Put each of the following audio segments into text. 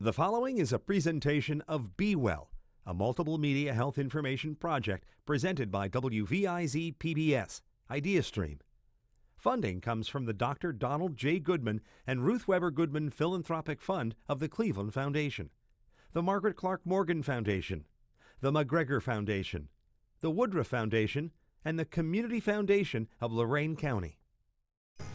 The following is a presentation of Be Well, a multiple media health information project presented by WVIZ PBS, IdeaStream. Funding comes from the Dr. Donald J. Goodman and Ruth Weber Goodman Philanthropic Fund of the Cleveland Foundation, the Margaret Clark Morgan Foundation, the McGregor Foundation, the Woodruff Foundation, and the Community Foundation of Lorain County.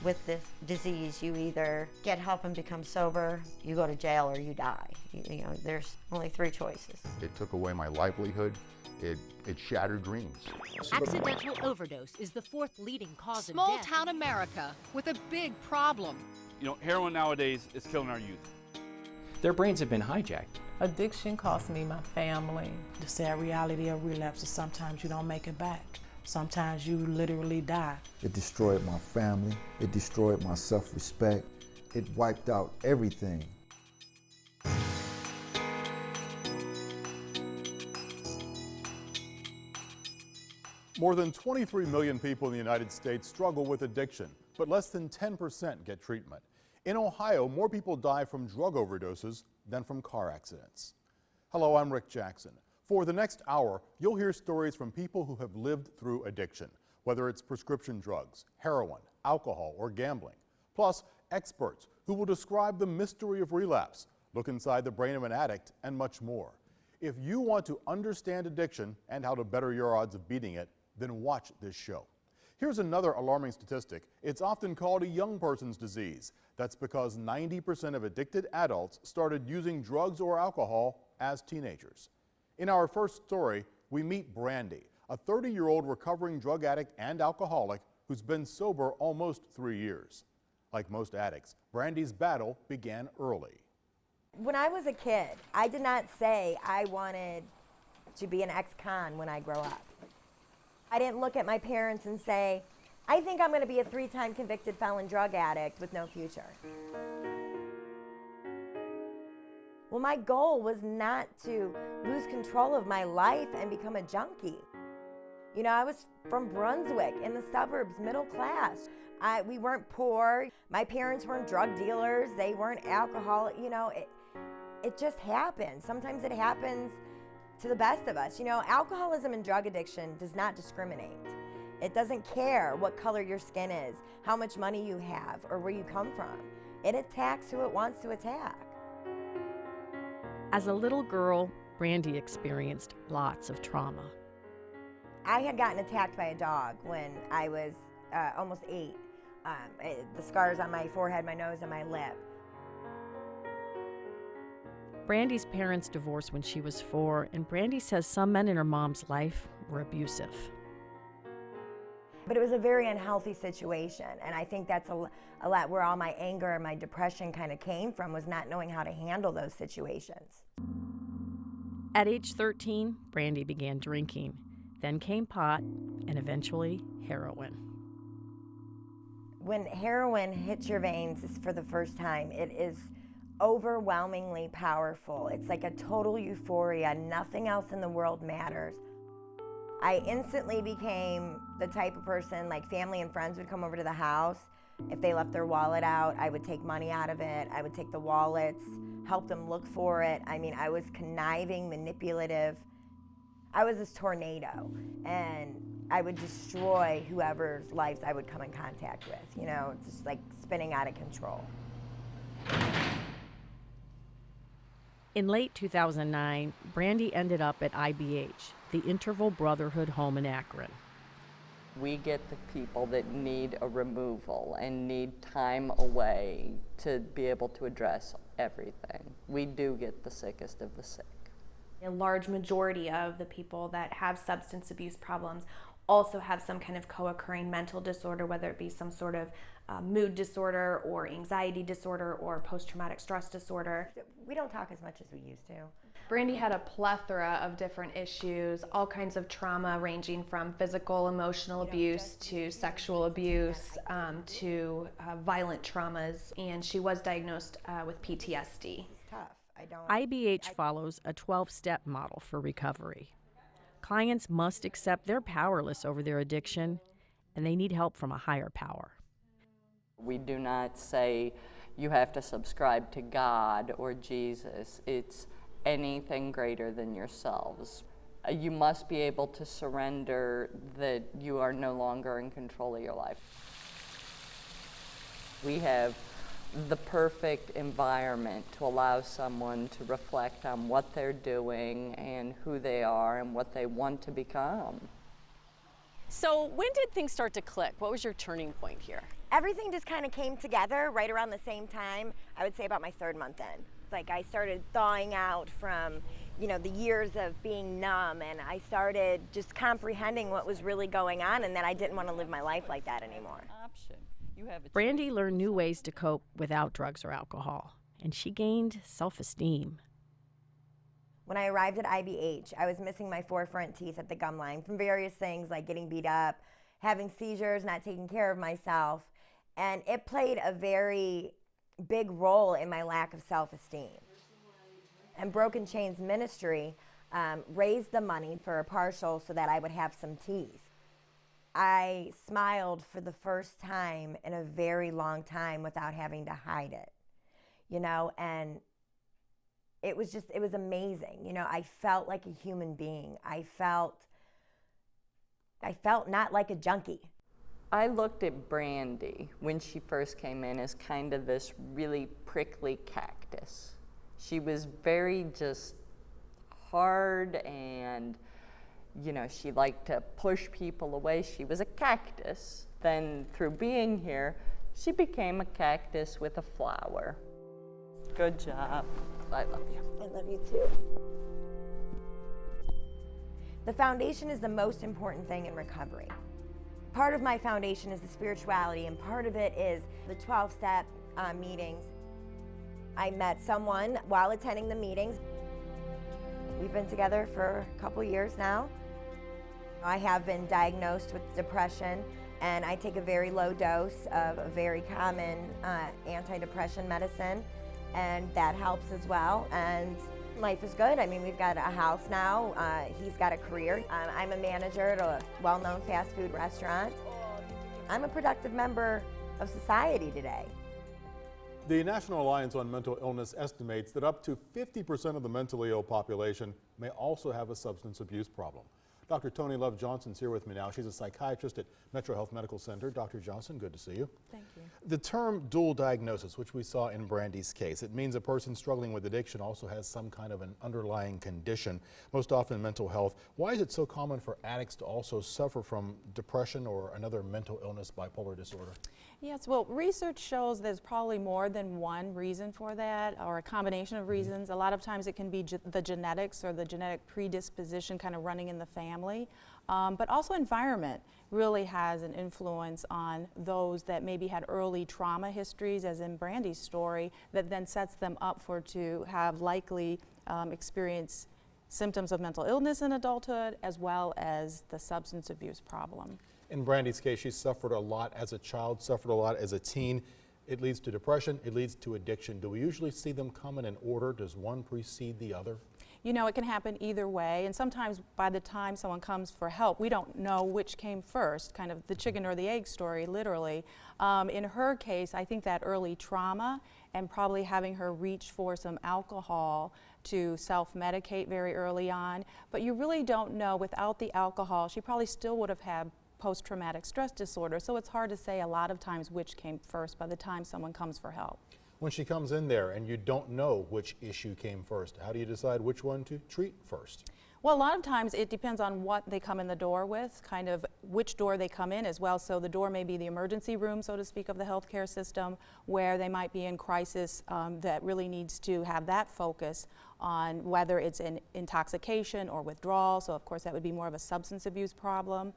With this disease, you either get help and become sober, you go to jail, or you die. You know, there's only three choices. It took away my livelihood. It shattered dreams. Accidental overdose is the fourth leading cause of death. Small town America with a big problem. You know, heroin nowadays is killing our youth. Their brains have been hijacked. Addiction cost me my family. The sad reality of relapse is sometimes you don't make it back. Sometimes you literally die. It destroyed my family. It destroyed my self-respect. It wiped out everything. More than 23 million people in the United States struggle with addiction, but less than 10% get treatment. In Ohio, more people die from drug overdoses than from car accidents. Hello, I'm Rick Jackson. For the next hour, you'll hear stories from people who have lived through addiction, whether it's prescription drugs, heroin, alcohol, or gambling. Plus, experts who will describe the mystery of relapse, look inside the brain of an addict, and much more. If you want to understand addiction and how to better your odds of beating it, then watch this show. Here's another alarming statistic. It's often called a young person's disease. That's because 90% of addicted adults started using drugs or alcohol as teenagers. In our first story, we meet Brandy, a 30-year-old recovering drug addict and alcoholic who's been sober almost 3 years. Like most addicts, Brandy's battle began early. When I was a kid, I did not say I wanted to be an ex-con when I grow up. I didn't look at my parents and say, I think I'm going to be a 3-time convicted felon drug addict with no future. Well, my goal was not to lose control of my life and become a junkie. You know, I was from Brunswick in the suburbs, middle class. We weren't poor. My parents weren't drug dealers. They weren't alcoholic. You know, it just happens. Sometimes it happens to the best of us. You know, alcoholism and drug addiction does not discriminate. It doesn't care what color your skin is, how much money you have, or where you come from. It attacks who it wants to attack. As a little girl, Brandy experienced lots of trauma. I had gotten attacked by a dog when I was almost 8. The scars on my forehead, my nose, and my lip. Brandy's parents divorced when she was 4, and Brandy says some men in her mom's life were abusive. But it was a very unhealthy situation, and I think that's a lot where all my anger and my depression kind of came from, was not knowing how to handle those situations. At age 13, Brandy began drinking. Then came pot, and eventually heroin. When heroin hits your veins for the first time, it is overwhelmingly powerful. It's like a total euphoria. Nothing else in the world matters. I instantly became the type of person, like family and friends would come over to the house. If they left their wallet out, I would take money out of it. I would take the wallets, help them look for it. I mean, I was conniving, manipulative. I was this tornado, and I would destroy whoever's lives I would come in contact with. You know, it's just like spinning out of control. In late 2009, Brandy ended up at IBH, the Interval Brotherhood home in Akron. We get the people that need a removal and need time away to be able to address everything. We do get the sickest of the sick. A large majority of the people that have substance abuse problems also have some kind of co-occurring mental disorder, whether it be some sort of mood disorder or anxiety disorder or post-traumatic stress disorder. We don't talk as much as we used to. Brandy had a plethora of different issues, all kinds of trauma ranging from physical, emotional abuse to sexual abuse to violent traumas, and she was diagnosed with PTSD. It's tough. IBH follows a 12-step model for recovery. Clients must accept they're powerless over their addiction, and they need help from a higher power. We do not say, you have to subscribe to God or Jesus. It's anything greater than yourselves. You must be able to surrender that you are no longer in control of your life. We have the perfect environment to allow someone to reflect on what they're doing and who they are and what they want to become. So when did things start to click? What was your turning point here? Everything just kind of came together right around the same time. I would say about my 3rd month in. Like I started thawing out from, you know, the years of being numb, and I started just comprehending what was really going on and that I didn't want to live my life like that anymore. Brandy learned new ways to cope without drugs or alcohol, and she gained self-esteem. When I arrived at IBH, I was missing my 4 front teeth at the gum line from various things like getting beat up, having seizures, not taking care of myself, and it played a very big role in my lack of self-esteem. And Broken Chains Ministry raised the money for a partial so that I would have some teeth. I smiled for the first time in a very long time without having to hide it, you know, and it was amazing. You know, I felt like a human being. I felt not like a junkie. I looked at Brandy when she first came in as kind of this really prickly cactus. She was very just hard, and you know, she liked to push people away. She was a cactus. Then through being here, she became a cactus with a flower. Good job. I love you. I love you too. The foundation is the most important thing in recovery. Part of my foundation is the spirituality, and part of it is the 12-step meetings. I met someone while attending the meetings. We've been together for a couple years now. I have been diagnosed with depression, and I take a very low dose of a very common antidepressant medicine, and that helps as well. And life is good. I mean, we've got a house now. He's got a career. I'm a manager at a well-known fast food restaurant. I'm a productive member of society today. The National Alliance on Mental Illness estimates that up to 50% of the mentally ill population may also have a substance abuse problem. Dr. Tony Love Johnson's here with me now. She's a psychiatrist at Metro Health Medical Center. Dr. Johnson, good to see you. Thank you. The term dual diagnosis, which we saw in Brandy's case, it means a person struggling with addiction also has some kind of an underlying condition, most often mental health. Why is it so common for addicts to also suffer from depression or another mental illness, bipolar disorder? Yes, well, research shows there's probably more than one reason for that, or a combination of reasons. A lot of times it can be the genetics or the genetic predisposition kind of running in the family. But also environment really has an influence on those that maybe had early trauma histories, as in Brandy's story, that then sets them up to have likely experience symptoms of mental illness in adulthood, as well as the substance abuse problem. In Brandy's case, she suffered a lot as a child, suffered a lot as a teen. It leads to depression, it leads to addiction. Do we usually see them come in an order? Does one precede the other? You know, it can happen either way, and sometimes by the time someone comes for help, we don't know which came first, kind of the chicken or the egg story, literally. In her case, I think that early trauma and probably having her reach for some alcohol to self-medicate very early on, but you really don't know. Without the alcohol, she probably still would have had post-traumatic stress disorder, so it's hard to say a lot of times which came first by the time someone comes for help. When she comes in there and you don't know which issue came first, how do you decide which one to treat first? Well, a lot of times it depends on what they come in the door with, kind of which door they come in as well. So the door may be the emergency room, so to speak, of the healthcare system, where they might be in crisis that really needs to have that focus on whether it's an intoxication or withdrawal. So of course that would be more of a substance abuse problem.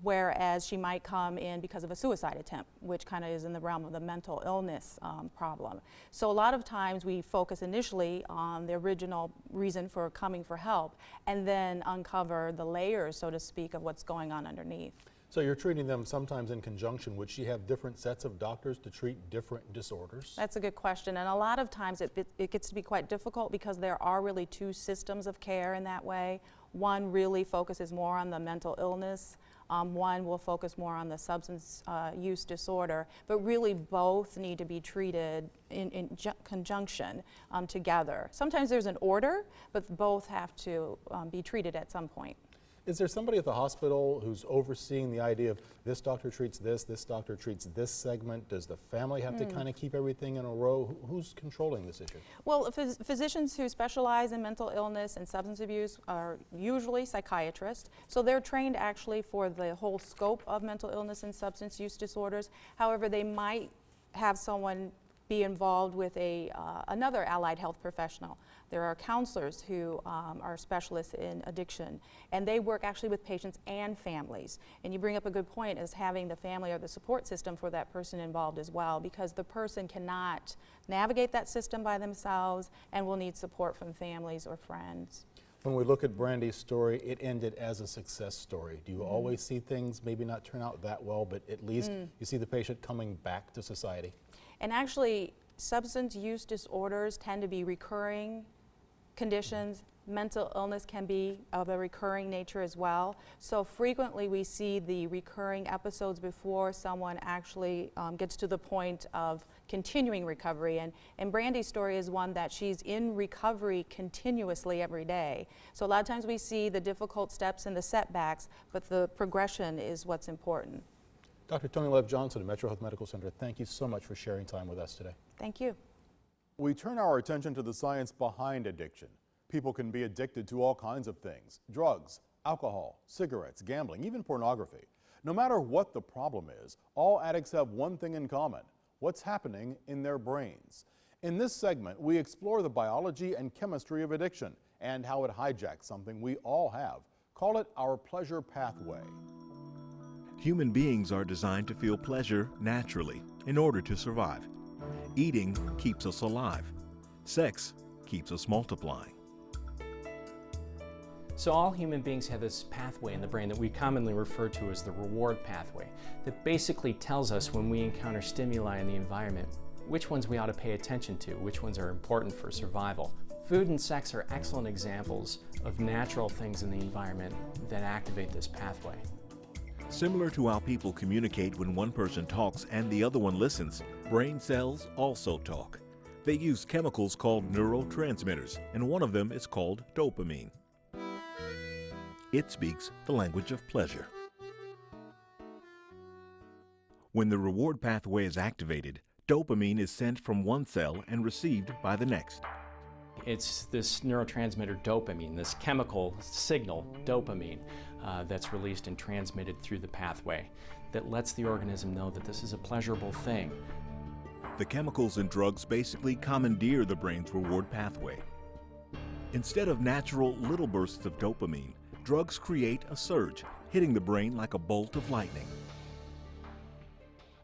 Whereas she might come in because of a suicide attempt, which kind of is in the realm of the mental illness problem. So a lot of times we focus initially on the original reason for coming for help and then uncover the layers, so to speak, of what's going on underneath. So you're treating them sometimes in conjunction. Would she have different sets of doctors to treat different disorders? That's a good question, and a lot of times it gets to be quite difficult because there are really two systems of care in that way. One really focuses more on the mental illness One will focus more on the substance use disorder, but really both need to be treated in conjunction together. Sometimes there's an order, but both have to be treated at some point. Is there somebody at the hospital who's overseeing the idea of this doctor treats this doctor treats this segment? Does the family have to kind of keep everything in a row? Who's controlling this issue? Well, physicians who specialize in mental illness and substance abuse are usually psychiatrists, so they're trained actually for the whole scope of mental illness and substance use disorders. However, they might have someone be involved with another allied health professional. There are counselors who are specialists in addiction, and they work actually with patients and families. And you bring up a good point, is having the family or the support system for that person involved as well, because the person cannot navigate that system by themselves and will need support from families or friends. When we look at Brandy's story, it ended as a success story. Do you always see things maybe not turn out that well, but at least you see the patient coming back to society? And actually, substance use disorders tend to be recurring conditions. Mental illness can be of a recurring nature as well. So frequently we see the recurring episodes before someone actually gets to the point of continuing recovery. And Brandy's story is one that she's in recovery continuously every day. So a lot of times we see the difficult steps and the setbacks, but the progression is what's important. Dr. Tony Lev Johnson at Metro Health Medical Center, thank you so much for sharing time with us today. Thank you. We turn our attention to the science behind addiction. People can be addicted to all kinds of things: drugs, alcohol, cigarettes, gambling, even pornography. No matter what the problem is, all addicts have one thing in common: what's happening in their brains. In this segment, we explore the biology and chemistry of addiction and how it hijacks something we all have. Call it our pleasure pathway. Human beings are designed to feel pleasure naturally in order to survive. Eating keeps us alive. Sex keeps us multiplying. So all human beings have this pathway in the brain that we commonly refer to as the reward pathway, that basically tells us when we encounter stimuli in the environment which ones we ought to pay attention to, which ones are important for survival. Food and sex are excellent examples of natural things in the environment that activate this pathway. Similar to how people communicate when one person talks and the other one listens, brain cells also talk. They use chemicals called neurotransmitters, and one of them is called dopamine. It speaks the language of pleasure. When the reward pathway is activated, dopamine is sent from one cell and received by the next. It's this neurotransmitter dopamine, this chemical signal, dopamine, that's released and transmitted through the pathway that lets the organism know that this is a pleasurable thing. The chemicals in drugs basically commandeer the brain's reward pathway. Instead of natural little bursts of dopamine, drugs create a surge, hitting the brain like a bolt of lightning.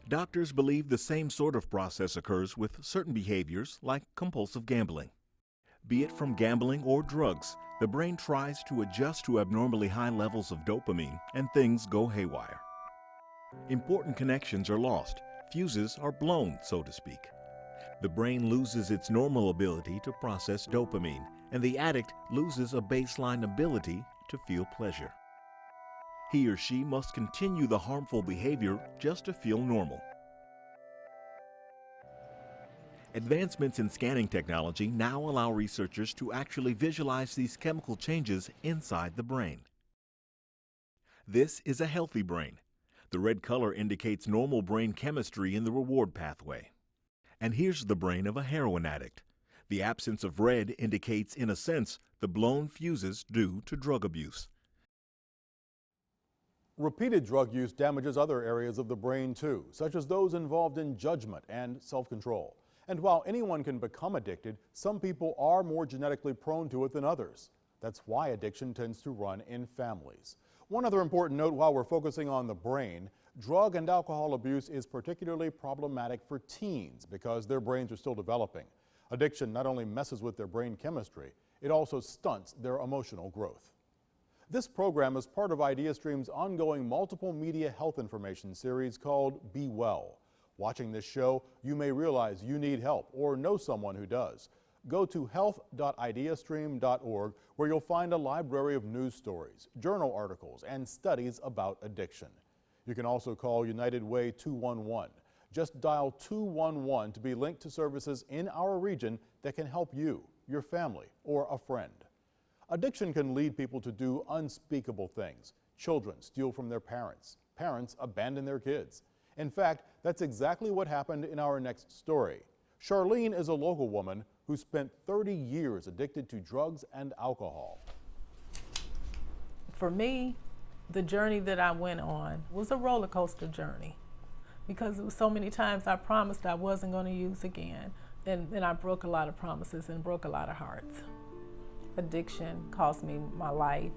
Doctors believe the same sort of process occurs with certain behaviors like compulsive gambling. Be it from gambling or drugs, the brain tries to adjust to abnormally high levels of dopamine and things go haywire. Important connections are lost, fuses are blown, so to speak. The brain loses its normal ability to process dopamine, and the addict loses a baseline ability to feel pleasure. He or she must continue the harmful behavior just to feel normal. Advancements in scanning technology now allow researchers to actually visualize these chemical changes inside the brain. This is a healthy brain. The red color indicates normal brain chemistry in the reward pathway. And here's the brain of a heroin addict. The absence of red indicates, in a sense, the blown fuses due to drug abuse. Repeated drug use damages other areas of the brain too, such as those involved in judgment and self-control. And while anyone can become addicted, some people are more genetically prone to it than others. That's why addiction tends to run in families. One other important note while we're focusing on the brain: drug and alcohol abuse is particularly problematic for teens because their brains are still developing. Addiction not only messes with their brain chemistry, it also stunts their emotional growth. This program is part of IdeaStream's ongoing multiple media health information series called Be Well. Watching this show, you may realize you need help or know someone who does. Go to health.ideastream.org, where you'll find a library of news stories, journal articles, and studies about addiction. You can also call United Way 211. Just dial 211 to be linked to services in our region that can help you, your family, or a friend. Addiction can lead people to do unspeakable things. Children steal from their parents. Parents abandon their kids. In fact, that's exactly what happened in our next story. Charlene is a local woman who spent 30 years addicted to drugs and alcohol. For me, the journey that I went on was a roller coaster journey, because it was so many times I promised I wasn't going to use again, and I broke a lot of promises and broke a lot of hearts. Addiction cost me my life,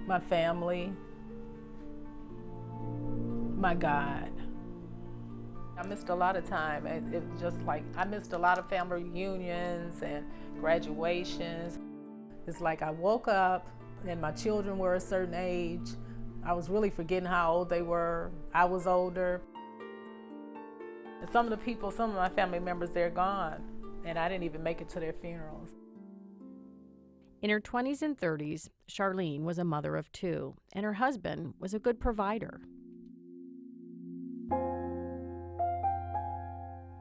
my family, my God. I missed a lot of time. It just like I missed a lot of family reunions and graduations. It's like I woke up and my children were a certain age. I was really forgetting how old they were. I was older. And some of the people, some of my family members, they're gone. And I didn't even make it to their funerals. In her 20s and 30s, Charlene was a mother of two, and her husband was a good provider.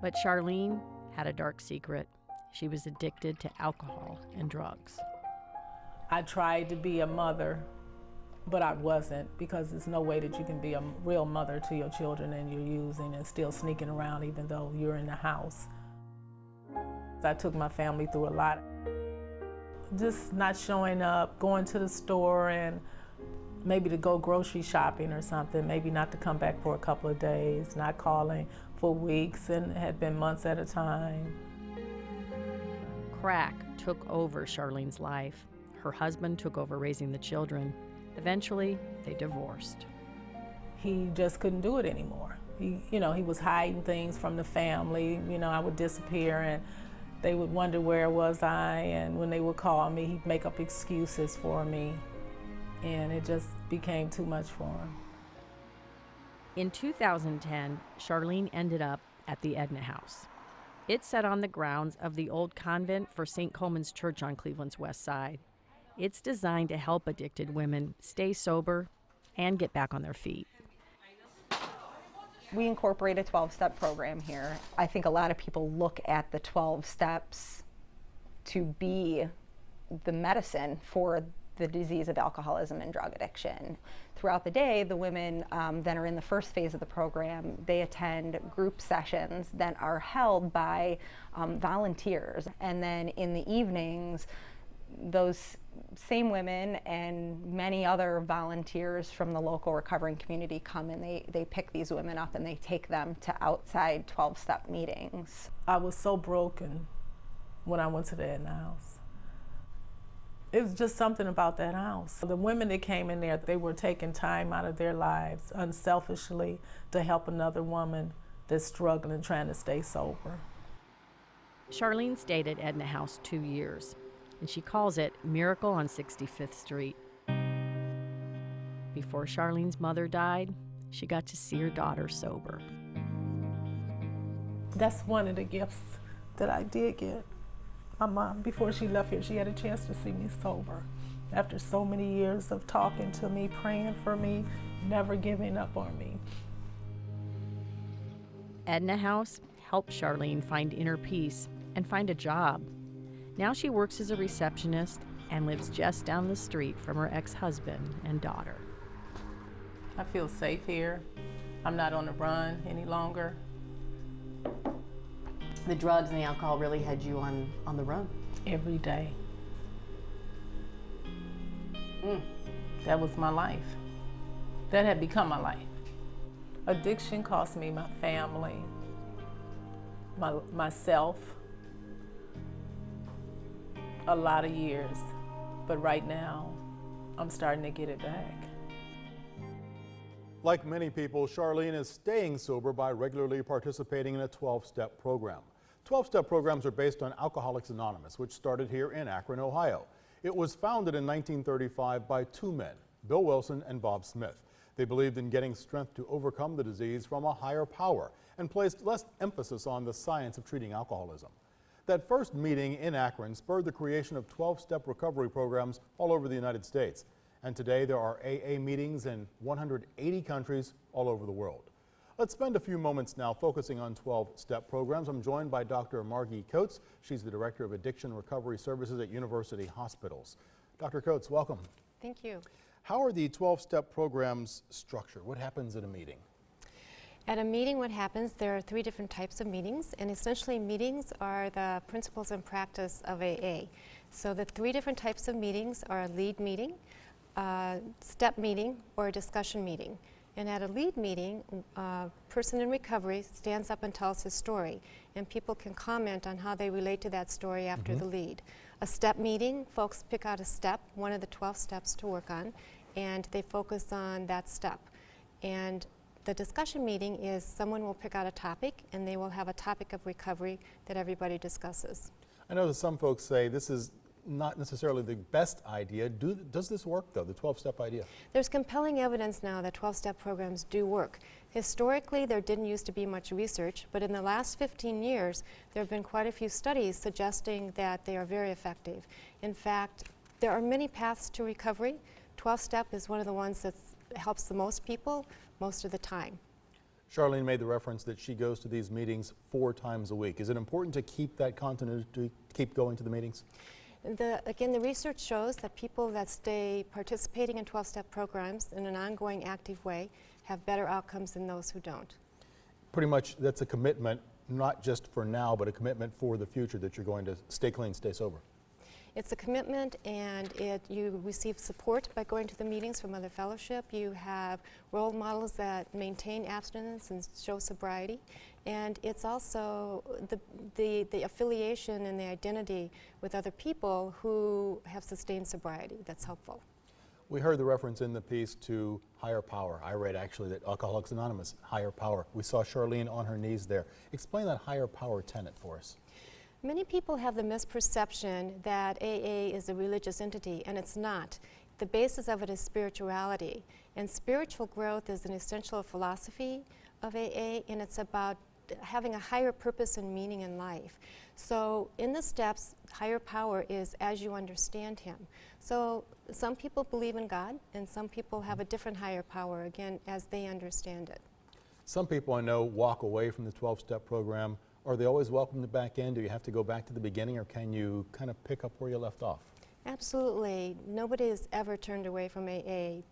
But Charlene had a dark secret. She was addicted to alcohol and drugs. I tried to be a mother, but I wasn't, because there's no way that you can be a real mother to your children and you're using and still sneaking around even though you're in the house. I took my family through a lot. Just not showing up, going to the store and maybe to go grocery shopping or something, maybe not to come back for a couple of days, not calling for weeks, and it had been months at a time. Crack took over Charlene's life. Her husband took over raising the children. Eventually, they divorced. He just couldn't do it anymore. He was hiding things from the family. I would disappear and they would wonder where was I, and when they would call me, he'd make up excuses for me, and it just became too much for him. In 2010, Charlene ended up at the Edna House. It's set on the grounds of the old convent for St. Coleman's Church on Cleveland's west side. It's designed to help addicted women stay sober and get back on their feet. We incorporate a 12-step program here. I think a lot of people look at the 12 steps to be the medicine for the disease of alcoholism and drug addiction. Throughout the day, the women that are in the first phase of the program, they attend group sessions that are held by volunteers. And then in the evenings, those same women and many other volunteers from the local recovering community come and they pick these women up and they take them to outside 12-step meetings. I was so broken when I went to the Edna House. It was just something about that house. The women that came in there, they were taking time out of their lives unselfishly to help another woman that's struggling, trying to stay sober. Charlene stayed at Edna House 2 years, and she calls it Miracle on 65th Street. Before Charlene's mother died, she got to see her daughter sober. That's one of the gifts that I did get. My mom, before she left here, she had a chance to see me sober. After so many years of talking to me, praying for me, never giving up on me. Edna House helped Charlene find inner peace and find a job. Now she works as a receptionist and lives just down the street from her ex-husband and daughter. I feel safe here. I'm not on the run any longer. The drugs and the alcohol really had you on the run? Every day. That was my life. That had become my life. Addiction cost me my family, myself, a lot of years. But right now, I'm starting to get it back. Like many people, Charlene is staying sober by regularly participating in a 12-step program. 12-step programs are based on Alcoholics Anonymous, which started here in Akron, Ohio. It was founded in 1935 by two men, Bill Wilson and Bob Smith. They believed in getting strength to overcome the disease from a higher power and placed less emphasis on the science of treating alcoholism. That first meeting in Akron spurred the creation of 12-step recovery programs all over the United States. And today there are AA meetings in 180 countries all over the world. Let's spend a few moments now focusing on 12-step programs. I'm joined by Dr. Margie Coates. She's the Director of Addiction Recovery Services at University Hospitals. Dr. Coates, welcome. Thank you. How are the 12-step programs structured? What happens at a meeting? At a meeting, what happens, there are 3 different types of meetings, and essentially meetings are the principles and practice of AA. So the 3 different types of meetings are a lead meeting, a step meeting, or a discussion meeting. And at a lead meeting, a person in recovery stands up and tells his story, and people can comment on how they relate to that story after the lead. A step meeting, folks pick out a step, one of the 12 steps to work on, and they focus on that step. And the discussion meeting is someone will pick out a topic, and they will have a topic of recovery that everybody discusses. I know that some folks say this is not necessarily the best idea. Does this work, though, the 12-step idea? There's compelling evidence now that 12-step programs do work. Historically, there didn't used to be much research, but in the last 15 years, there have been quite a few studies suggesting that they are very effective. In fact, there are many paths to recovery. 12-step is one of the ones that helps the most people most of the time. Charlene made the reference that she goes to these meetings 4 times a week. Is it important to keep that continuity, to keep going to the meetings? Again, the research shows that people that stay participating in 12-step programs in an ongoing, active way have better outcomes than those who don't. Pretty much that's a commitment, not just for now, but a commitment for the future that you're going to stay clean, stay sober. It's a commitment, and you receive support by going to the meetings from other fellowship. You have role models that maintain abstinence and show sobriety. And it's also the affiliation and the identity with other people who have sustained sobriety that's helpful. We heard the reference in the piece to higher power. I read actually that Alcoholics Anonymous, higher power. We saw Charlene on her knees there. Explain that higher power tenet for us. Many people have the misperception that AA is a religious entity, and it's not. The basis of it is spirituality, and spiritual growth is an essential philosophy of AA, and it's about having a higher purpose and meaning in life. So in the steps, higher power is as you understand him. So some people believe in God, and some people have a different higher power, again, as they understand it. Some people I know walk away from the 12-step program. Are they always welcomed back in? Do you have to go back to the beginning, or can you kind of pick up where you left off? Absolutely. Nobody is ever turned away from AA.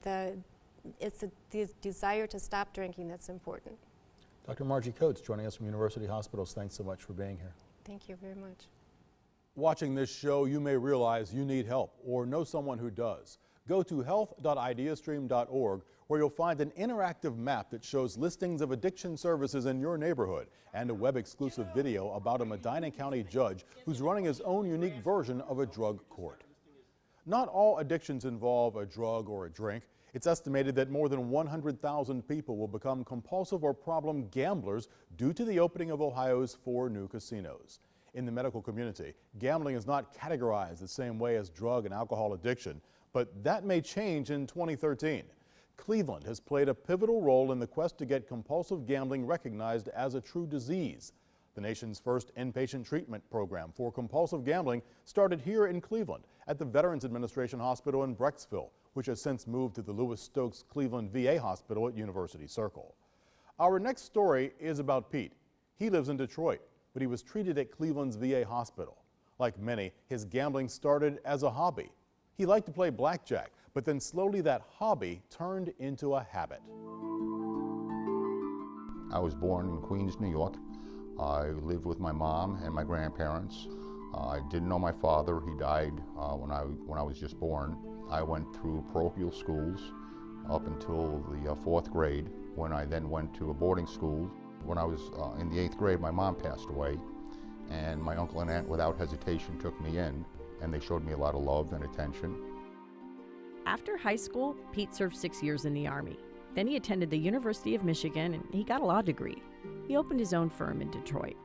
It's the desire to stop drinking that's important. Dr. Margie Coates joining us from University Hospitals. Thanks so much for being here. Thank you very much. Watching this show, you may realize you need help or know someone who does. Go to health.ideastream.org, where you'll find an interactive map that shows listings of addiction services in your neighborhood and a web-exclusive video about a Medina County judge who's running his own unique version of a drug court. Not all addictions involve a drug or a drink. It's estimated that more than 100,000 people will become compulsive or problem gamblers due to the opening of Ohio's 4 new casinos. In the medical community, gambling is not categorized the same way as drug and alcohol addiction, but that may change in 2013. Cleveland has played a pivotal role in the quest to get compulsive gambling recognized as a true disease. The nation's first inpatient treatment program for compulsive gambling started here in Cleveland at the Veterans Administration Hospital in Brecksville, which has since moved to the Lewis Stokes Cleveland VA Hospital at University Circle. Our next story is about Pete. He lives in Detroit, but he was treated at Cleveland's VA hospital. Like many, his gambling started as a hobby. He liked to play blackjack, but then slowly that hobby turned into a habit. I was born in Queens, New York. I lived with my mom and my grandparents. I didn't know my father. He died when I was just born. I went through parochial schools up until the 4th grade, when I then went to a boarding school. When I was in the 8th grade, my mom passed away, and my uncle and aunt, without hesitation, took me in, and they showed me a lot of love and attention. After high school, Pete served 6 years in the Army. Then he attended the University of Michigan, and he got a law degree. He opened his own firm in Detroit.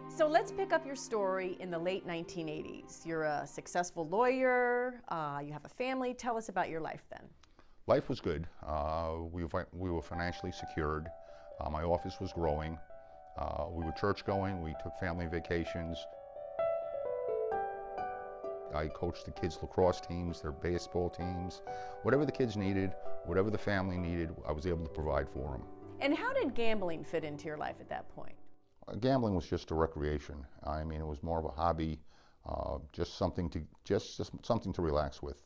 So let's pick up your story in the late 1980s. You're a successful lawyer, you have a family. Tell us about your life then. Life was good. We were financially secured. My office was growing. We were church going. We took family vacations. I coached the kids' lacrosse teams, their baseball teams. Whatever the kids needed, whatever the family needed, I was able to provide for them. And how did gambling fit into your life at that point? Gambling was just a recreation. I mean, it was more of a hobby, just something to relax with.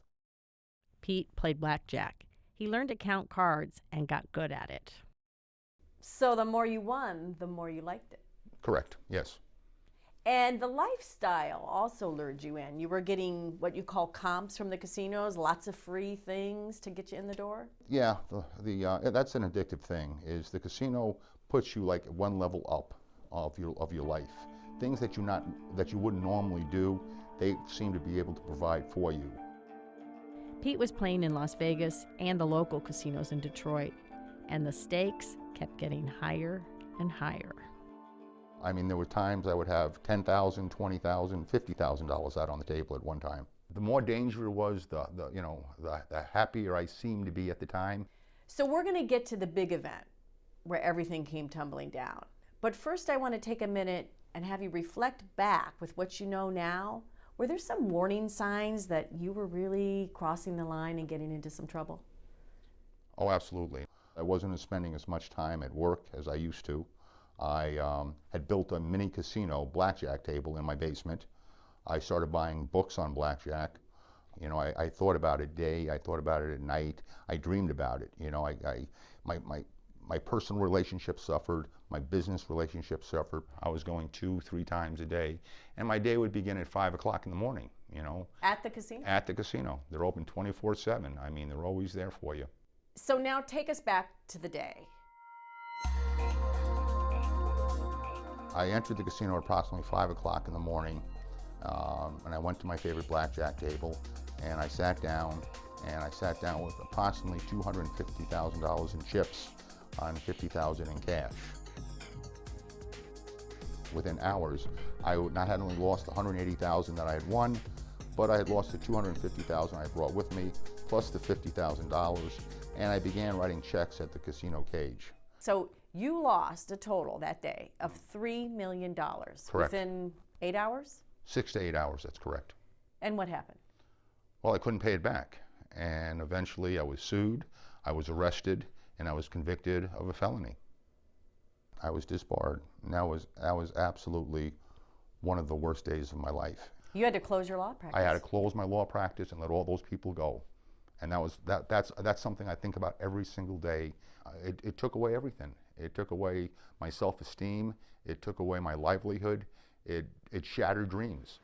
Pete played blackjack. He learned to count cards and got good at it. So the more you won, the more you liked it. Correct, yes. And the lifestyle also lured you in. You were getting what you call comps from the casinos, lots of free things to get you in the door? Yeah, that's an addictive thing, is the casino puts you like one level up of your life. Things that you wouldn't normally do, they seem to be able to provide for you. Pete was playing in Las Vegas and the local casinos in Detroit, and the stakes kept getting higher and higher. I mean, there were times I would have $10,000, $20,000, $50,000 out on the table at one time. The more danger it was, the happier I seemed to be at the time. So we're going to get to the big event where everything came tumbling down. But first I want to take a minute and have you reflect back with what you know now. Were there some warning signs that you were really crossing the line and getting into some trouble? Oh, absolutely. I wasn't spending as much time at work as I used to. I had built a mini casino blackjack table in my basement. I started buying books on blackjack. You know, I thought about it day, I thought about it at night, I dreamed about it. You know, my personal relationship suffered, my business relationship suffered. I was going 2-3 times a day, and my day would begin at 5 o'clock in the morning, you know. At the casino? At the casino. They're open 24/7. I mean, they're always there for you. So now take us back to the day. I entered the casino at approximately 5 o'clock in the morning, and I went to my favorite blackjack table, and I sat down with approximately $250,000 in chips and $50,000 in cash. Within hours, I not only lost the $180,000 that I had won, but I had lost the $250,000 I brought with me, plus the $50,000, and I began writing checks at the casino cage. So you lost a total that day of $3 million. Correct. Within 8 hours? 6 to 8 hours, that's correct. And what happened? Well, I couldn't pay it back, and eventually I was sued, I was arrested, and I was convicted of a felony. I was disbarred, and that was absolutely one of the worst days of my life. You had to close your law practice. I had to close my law practice and let all those people go. And that's something I think about every single day. It took away everything. It took away my self-esteem. It took away my livelihood. It shattered dreams.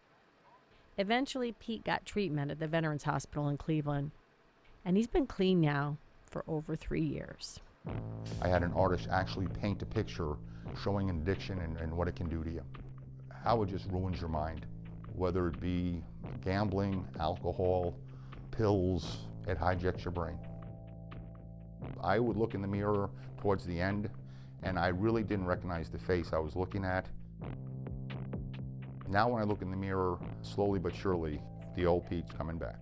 Eventually, Pete got treatment at the Veterans Hospital in Cleveland, and he's been clean now for over 3 years. I had an artist actually paint a picture showing an addiction and what it can do to you. How it just ruins your mind, whether it be gambling, alcohol, pills, it hijacks your brain. I would look in the mirror towards the end, and I really didn't recognize the face I was looking at. Now when I look in the mirror, slowly but surely, the old Pete's coming back.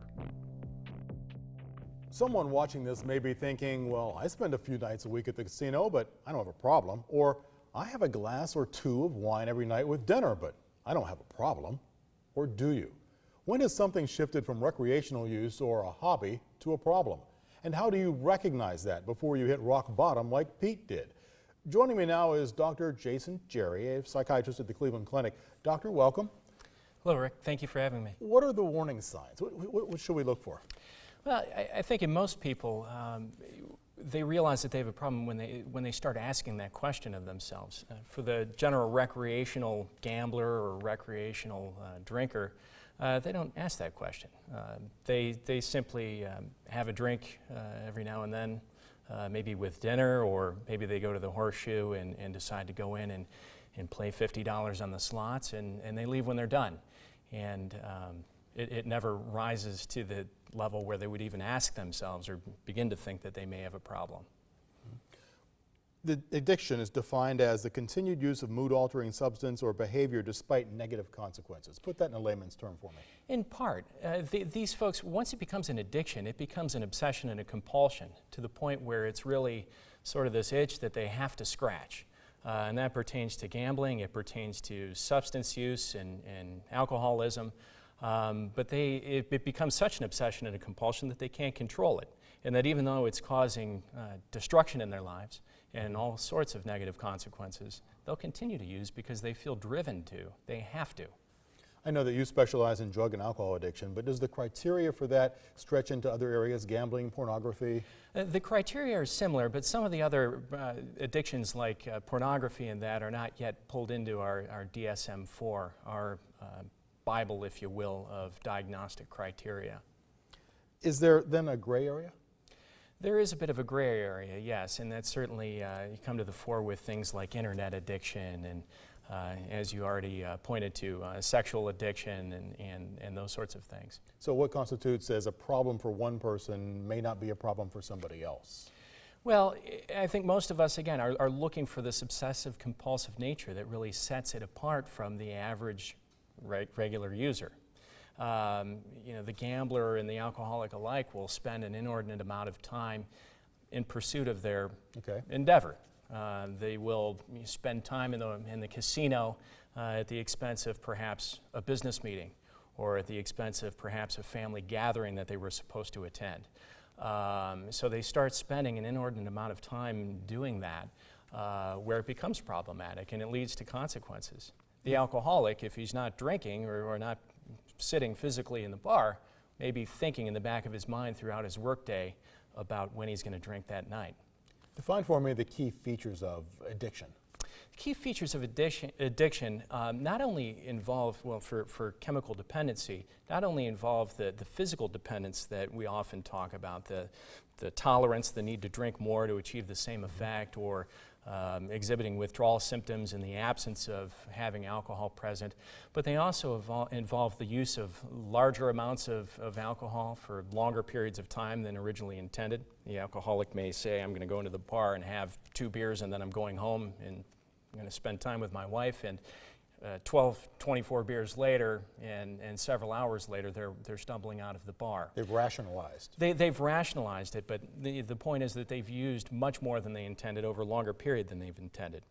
Someone watching this may be thinking, well, I spend a few nights a week at the casino, but I don't have a problem. Or I have a glass or two of wine every night with dinner, but I don't have a problem. Or do you? When has something shifted from recreational use or a hobby to a problem? And how do you recognize that before you hit rock bottom like Pete did? Joining me now is Dr. Jason Jerry, a psychiatrist at the Cleveland Clinic. Doctor, welcome. Hello, Rick. Thank you for having me. What are the warning signs? What should we look for? Well, I think in most people, they realize that they have a problem when they start asking that question of themselves. For the general recreational gambler or recreational drinker, they don't ask that question. They simply have a drink every now and then, maybe with dinner, or maybe they go to the Horseshoe and decide to go in and play $50 on the slots, and they leave when they're done. And it never rises to the level where they would even ask themselves or begin to think that they may have a problem. The addiction is defined as the continued use of mood-altering substance or behavior despite negative consequences. Put that in a layman's term for me. In part, these folks, once it becomes an addiction, it becomes an obsession and a compulsion to the point where it's really sort of this itch that they have to scratch. And that pertains to gambling, it pertains to substance use and alcoholism. But it becomes such an obsession and a compulsion that they can't control it. And that even though it's causing destruction in their lives and all sorts of negative consequences, they'll continue to use because they feel driven to. They have to. I know that you specialize in drug and alcohol addiction, but does the criteria for that stretch into other areas, gambling, pornography? The criteria are similar, but some of the other addictions like pornography and that are not yet pulled into our DSM-4, our Bible, if you will, of diagnostic criteria. Is there then a gray area? There is a bit of a gray area, yes, and that's certainly you come to the fore with things like internet addiction and as you already pointed to, sexual addiction and those sorts of things. So what constitutes as a problem for one person may not be a problem for somebody else? Well, I think most of us, again, are looking for this obsessive compulsive nature that really sets it apart from the average regular user. You know, the gambler and the alcoholic alike will spend an inordinate amount of time in pursuit of their endeavor. They will spend time in the casino at the expense of perhaps a business meeting or at the expense of perhaps a family gathering that they were supposed to attend. So they start spending an inordinate amount of time doing that where it becomes problematic and it leads to consequences. The alcoholic, if he's not drinking or not sitting physically in the bar, may be thinking in the back of his mind throughout his workday about when he's going to drink that night. Define for me the key features of addiction. Key features of addiction not only involve, well, for chemical dependency, not only involve the physical dependence that we often talk about, the tolerance, the need to drink more to achieve the same effect, or exhibiting withdrawal symptoms in the absence of having alcohol present, but they also involve the use of larger amounts of alcohol for longer periods of time than originally intended. The alcoholic may say, I'm going to go into the bar and have 2 beers and then I'm going home and I'm going to spend time with my wife, and 12, 24 beers later and several hours later, they're stumbling out of the bar. They've rationalized. They've rationalized it, but the point is that they've used much more than they intended over a longer period than they've intended.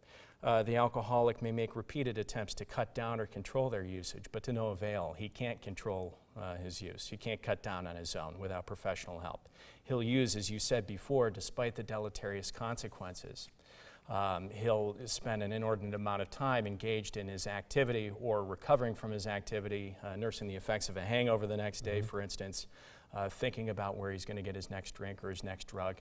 The alcoholic may make repeated attempts to cut down or control their usage, but to no avail. He can't control his use. He can't cut down on his own without professional help. He'll use, as you said before, despite the deleterious consequences. He'll spend an inordinate amount of time engaged in his activity or recovering from his activity, nursing the effects of a hangover the next day, for instance, thinking about where he's going to get his next drink or his next drug.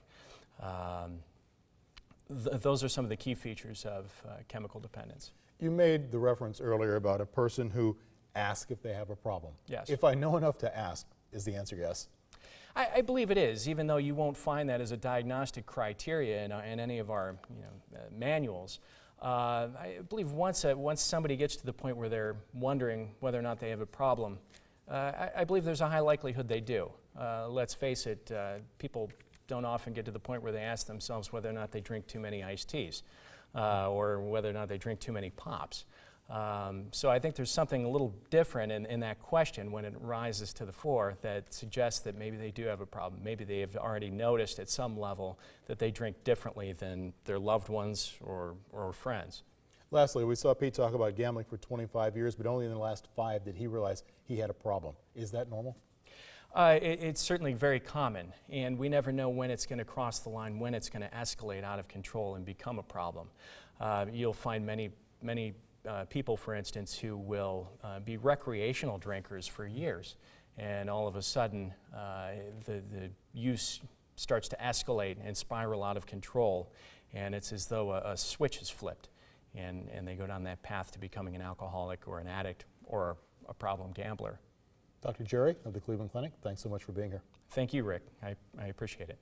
Those are some of the key features of chemical dependence. You made the reference earlier about a person who asks if they have a problem. Yes. If I know enough to ask, is the answer yes? I believe it is, even though you won't find that as a diagnostic criteria in any of our manuals. I believe once somebody gets to the point where they're wondering whether or not they have a problem, I believe there's a high likelihood they do. Let's face it, people don't often get to the point where they ask themselves whether or not they drink too many iced teas or whether or not they drink too many pops. So I think there's something a little different in that question when it rises to the fore that suggests that maybe they do have a problem. Maybe they have already noticed at some level that they drink differently than their loved ones or friends. Lastly, we saw Pete talk about gambling for 25 years, but only in the last 5 did he realize he had a problem. Is that normal? It's certainly very common, and we never know when it's going to cross the line, when it's going to escalate out of control and become a problem. You'll find many people, for instance, who will be recreational drinkers for years, and all of a sudden the use starts to escalate and spiral out of control, and it's as though a switch is flipped, and they go down that path to becoming an alcoholic or an addict or a problem gambler. Dr. Jerry of the Cleveland Clinic, thanks so much for being here. Thank you, Rick. I appreciate it.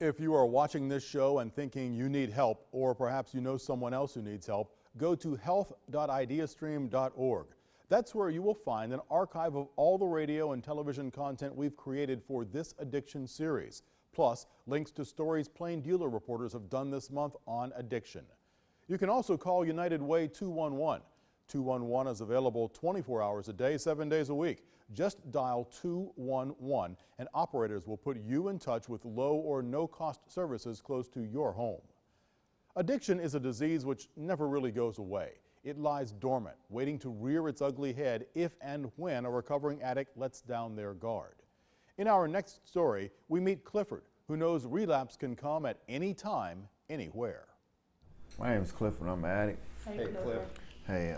If you are watching this show and thinking you need help, or perhaps you know someone else who needs help, go to health.ideastream.org. That's where you will find an archive of all the radio and television content we've created for this addiction series. Plus, links to stories Plain Dealer reporters have done this month on addiction. You can also call United Way 211. 211 is available 24 hours a day, 7 days a week. Just dial 211 and operators will put you in touch with low or no cost services close to your home. Addiction is a disease which never really goes away. It lies dormant, waiting to rear its ugly head if and when a recovering addict lets down their guard. In our next story, we meet Clifford, who knows relapse can come at any time, anywhere. My name is Clifford. I'm an addict. Hey, Cliff. Hey,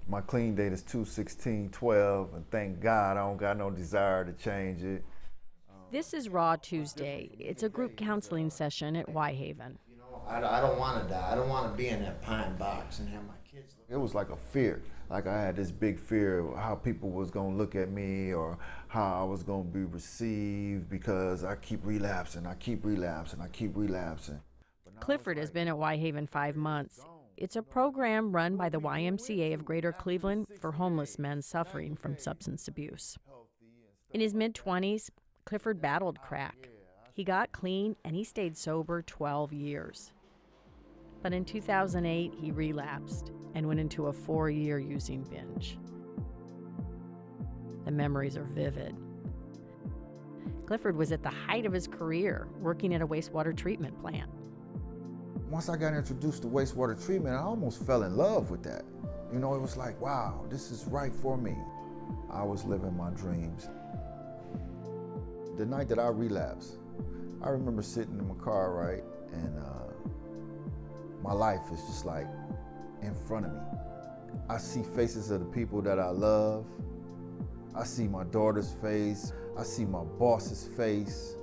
my clean date is 2/16/12, and thank God I don't got no desire to change it. This is Raw Tuesday. It's a group counseling session at Y-Haven. I don't want to die. I don't want to be in that pine box and have my kids look. It was like a fear. Like I had this big fear of how people was going to look at me or how I was going to be received because I keep relapsing, I keep relapsing, I keep relapsing. Clifford has been at Y-Haven 5 months. It's a program run by the YMCA of Greater Cleveland for homeless men suffering from substance abuse. In his mid-20s, Clifford battled crack. He got clean and he stayed sober 12 years. But in 2008, he relapsed and went into a 4-year using binge. The memories are vivid. Clifford was at the height of his career, working at a wastewater treatment plant. Once I got introduced to wastewater treatment, I almost fell in love with that. You know, it was like, wow, this is right for me. I was living my dreams. The night that I relapsed, I remember sitting in my car, right, and my life is just like in front of me. I see faces of the people that I love. I see my daughter's face. I see my boss's face.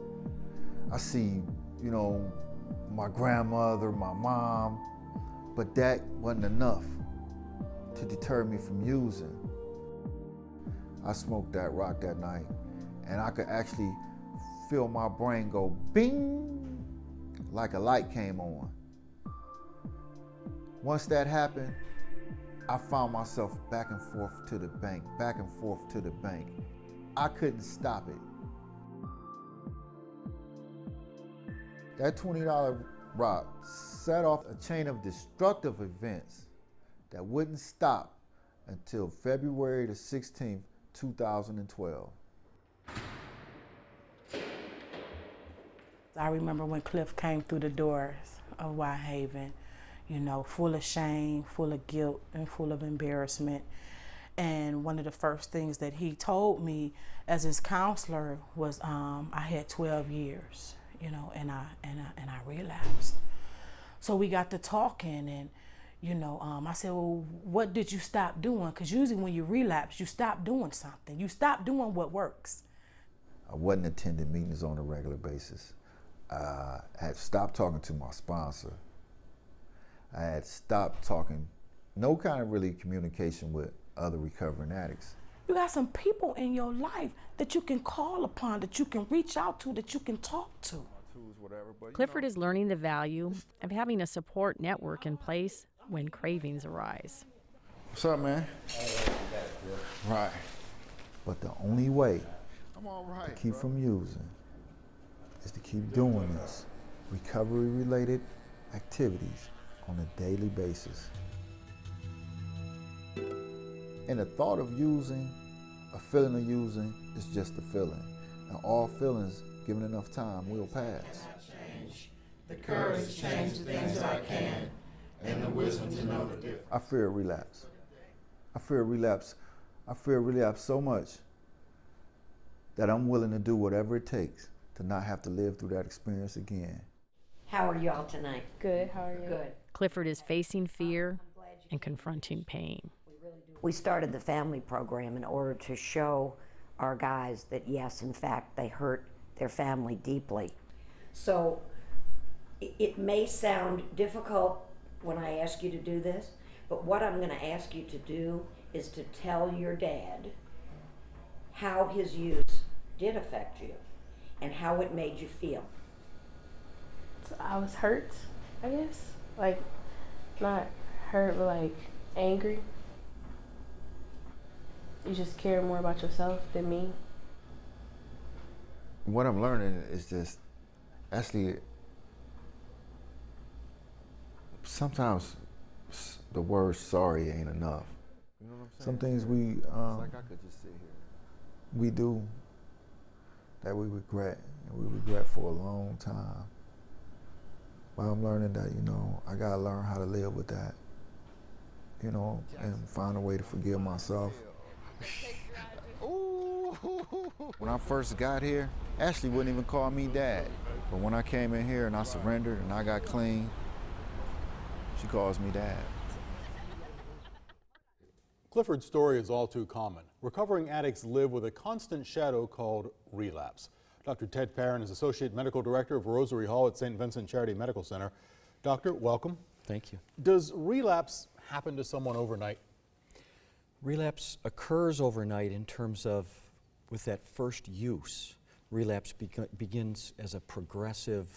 I see, you know, my grandmother, my mom, but that wasn't enough to deter me from using. I smoked that rock that night, and I could actually feel my brain go bing, like a light came on. Once that happened, I found myself back and forth to the bank, back and forth to the bank. I couldn't stop it. That $20 rock set off a chain of destructive events that wouldn't stop until February the 16th, 2012. I remember when Cliff came through the doors of Y-Haven, you know, full of shame, full of guilt, and full of embarrassment. And one of the first things that he told me as his counselor was I had 12 years. You know, and I relapsed. So we got to talking, and you know, I said, well, what did you stop doing? Because usually when you relapse, you stop doing something. You stop doing what works. I wasn't attending meetings on a regular basis. I had stopped talking to my sponsor. I had stopped talking, no kind of really communication with other recovering addicts. You got some people in your life that you can call upon, that you can reach out to, that you can talk to. Clifford is learning the value of having a support network in place when cravings arise. What's up, man? Right. But the only way to keep from using is to keep doing this recovery-related activities on a daily basis. And the thought of using, a feeling of using, is just a feeling. And all feelings, given enough time, will pass. The courage to change the things I can, and the wisdom to know the difference. I fear a relapse. I fear a relapse. I fear a relapse so much that I'm willing to do whatever it takes to not have to live through that experience again. How are you all tonight? Good, how are you? Good. Clifford is facing fear and confronting pain. We started the family program in order to show our guys that yes, in fact, they hurt their family deeply. So it may sound difficult when I ask you to do this, but what I'm going to ask you to do is to tell your dad how his use did affect you and how it made you feel. So I was hurt, I guess. Like, not hurt, but like angry. You just care more about yourself than me. What I'm learning is just Actually, sometimes the word sorry ain't enough. You know what I'm saying? Some things we do that we regret, and we regret for a long time. But I'm learning that, you know, I gotta learn how to live with that, you know, and find a way to forgive myself. When I first got here, Ashley wouldn't even call me dad. But when I came in here and I surrendered and I got clean, she calls me dad. Clifford's story is all too common. Recovering addicts live with a constant shadow called relapse. Dr. Ted Perrin is Associate Medical Director of Rosary Hall at St. Vincent Charity Medical Center. Doctor, welcome. Thank you. Does relapse happen to someone overnight? Relapse occurs overnight in terms of, with that first use, relapse begins as a progressive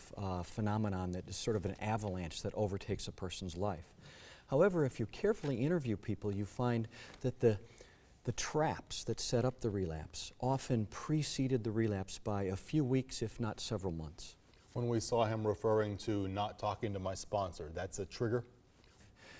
phenomenon that is sort of an avalanche that overtakes a person's life. However, if you carefully interview people, you find that the traps that set up the relapse often preceded the relapse by a few weeks, if not several months. When we saw him referring to not talking to my sponsor, that's a trigger?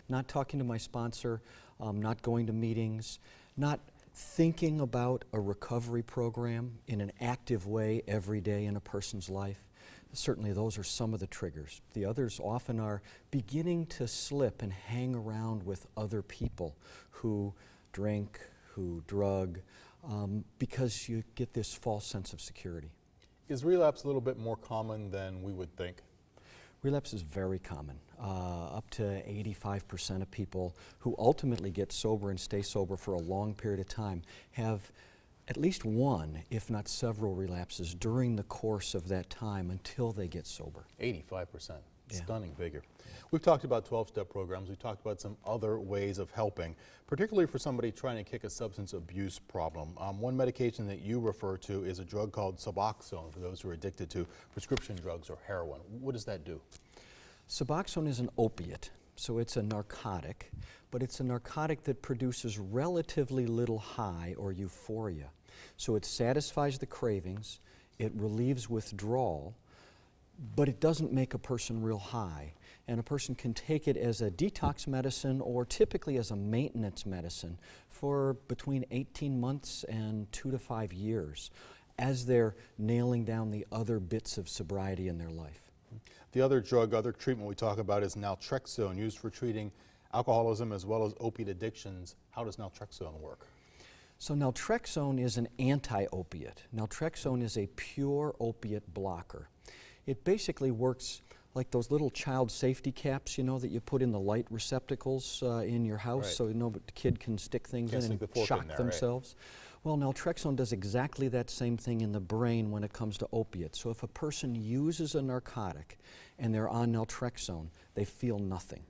Not talking to my sponsor, not going to meetings, not thinking about a recovery program in an active way every day in a person's life. Certainly those are some of the triggers. The others often are beginning to slip and hang around with other people who drink, who drug, because you get this false sense of security. Is relapse a little bit more common than we would think? Relapse is very common. Up to 85% of people who ultimately get sober and stay sober for a long period of time have at least one, if not several relapses during the course of that time until they get sober. 85%. Yeah. Stunning figure. We've talked about 12-step programs. We've talked about some other ways of helping, particularly for somebody trying to kick a substance abuse problem. One medication that you refer to is a drug called Suboxone for those who are addicted to prescription drugs or heroin. What does that do? Suboxone is an opiate, so it's a narcotic, but it's a narcotic that produces relatively little high or euphoria. So it satisfies the cravings, it relieves withdrawal, but it doesn't make a person real high. And a person can take it as a detox medicine or typically as a maintenance medicine for between 18 months and 2 to 5 years as they're nailing down the other bits of sobriety in their life. The other treatment we talk about is naltrexone, used for treating alcoholism as well as opiate addictions. How does naltrexone work? So naltrexone is an anti-opiate. Naltrexone is a pure opiate blocker. It basically works like those little child safety caps, you know, that you put in the light receptacles in your house, right, so you know the kid can stick things in and shock themselves. Right. Well, naltrexone does exactly that same thing in the brain when it comes to opiates. So if a person uses a narcotic and they're on naltrexone, they feel nothing.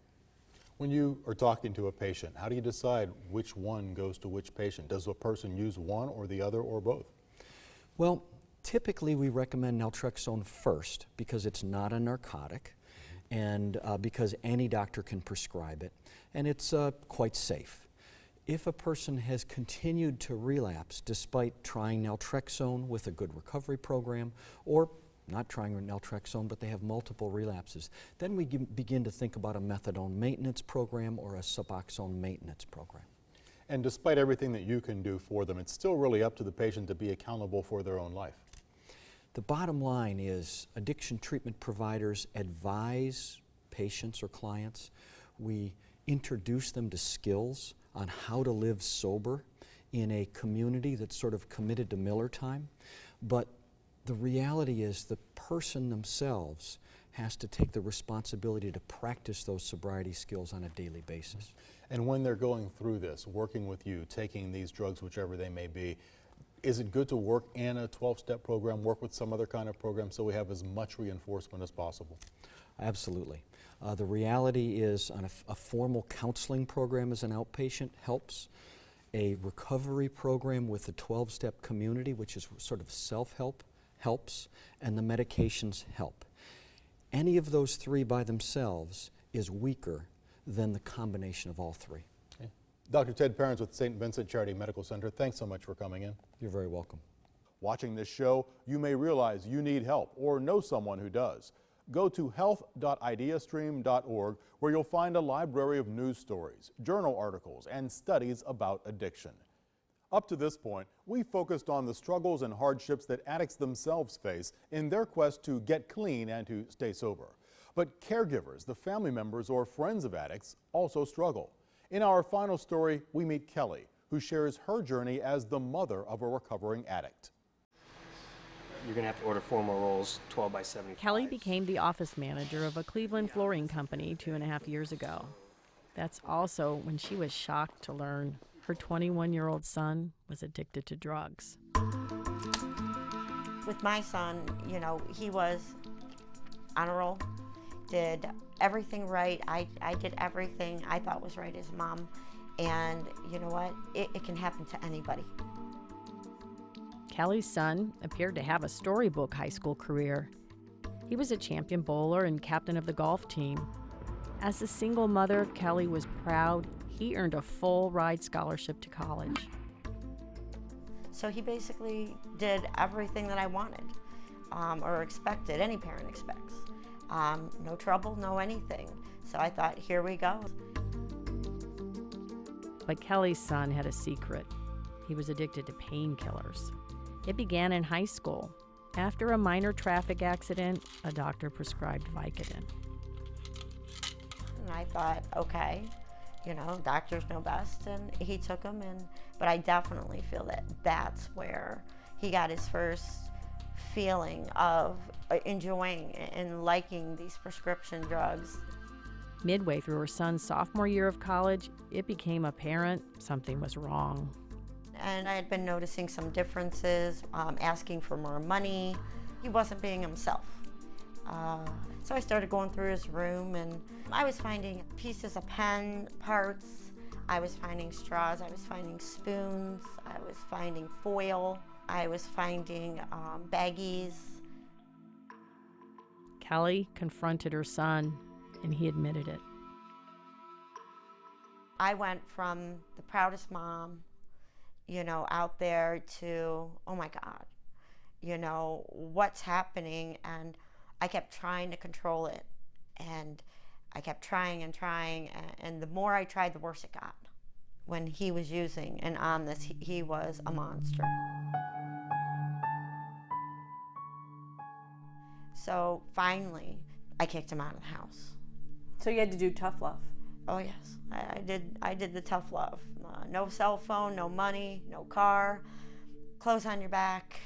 When you are talking to a patient, how do you decide which one goes to which patient? Does a person use one or the other or both? Well, typically we recommend naltrexone first because it's not a narcotic and because any doctor can prescribe it, and it's quite safe. If a person has continued to relapse despite trying naltrexone with a good recovery program or not trying naltrexone but they have multiple relapses, then we begin to think about a methadone maintenance program or a Suboxone maintenance program. And despite everything that you can do for them, it's still really up to the patient to be accountable for their own life. The bottom line is addiction treatment providers advise patients or clients. We introduce them to skills on how to live sober in a community that's sort of committed to Miller time. But the reality is the person themselves has to take the responsibility to practice those sobriety skills on a daily basis. And when they're going through this, working with you, taking these drugs, whichever they may be, is it good to work in a 12-step program, work with some other kind of program so we have as much reinforcement as possible? Absolutely. The reality is a formal counseling program as an outpatient helps. A recovery program with a 12-step community, which is sort of self-help, helps, and the medications help. Any of those three by themselves is weaker than the combination of all three. Okay. Dr. Ted Perrin with St. Vincent Charity Medical Center, thanks so much for coming in. You're very welcome. Watching this show, you may realize you need help or know someone who does. Go to health.ideastream.org, where you'll find a library of news stories, journal articles, and studies about addiction. Up to this point, we focused on the struggles and hardships that addicts themselves face in their quest to get clean and to stay sober. But caregivers, the family members or friends of addicts, also struggle. In our final story, we meet Kelly, who shares her journey as the mother of a recovering addict. You're going to have to order 4 more rolls, 12 by 75. Kelly became the office manager of a Cleveland flooring company 2.5 years ago. That's also when she was shocked to learn her 21-year-old son was addicted to drugs. With my son, you know, he was on a roll, did everything right. I did everything I thought was right as a mom. And you know what? It can happen to anybody. Kelly's son appeared to have a storybook high school career. He was a champion bowler and captain of the golf team. As a single mother, Kelly was proud he earned a full ride scholarship to college. So he basically did everything that I wanted or expected, any parent expects. No trouble, no anything. So I thought, here we go. But Kelly's son had a secret. He was addicted to painkillers. It began in high school. After a minor traffic accident, a doctor prescribed Vicodin. And I thought, okay, you know, doctors know best, and he took them. But I definitely feel that that's where he got his first feeling of enjoying and liking these prescription drugs. Midway through her son's sophomore year of college, it became apparent something was wrong. And I had been noticing some differences, asking for more money. He wasn't being himself. So I started going through his room, and I was finding pieces of pen parts. I was finding straws. I was finding spoons. I was finding foil. I was finding baggies. Kelly confronted her son, and he admitted it. I went from the proudest mom, you know, out there to, oh my God, you know, what's happening? And I kept trying to control it. And I kept trying and trying. And the more I tried, the worse it got. When he was using and on this, he was a monster. So finally, I kicked him out of the house. So you had to do tough love? Oh yes, I did the tough love. No cell phone, no money, no car, clothes on your back,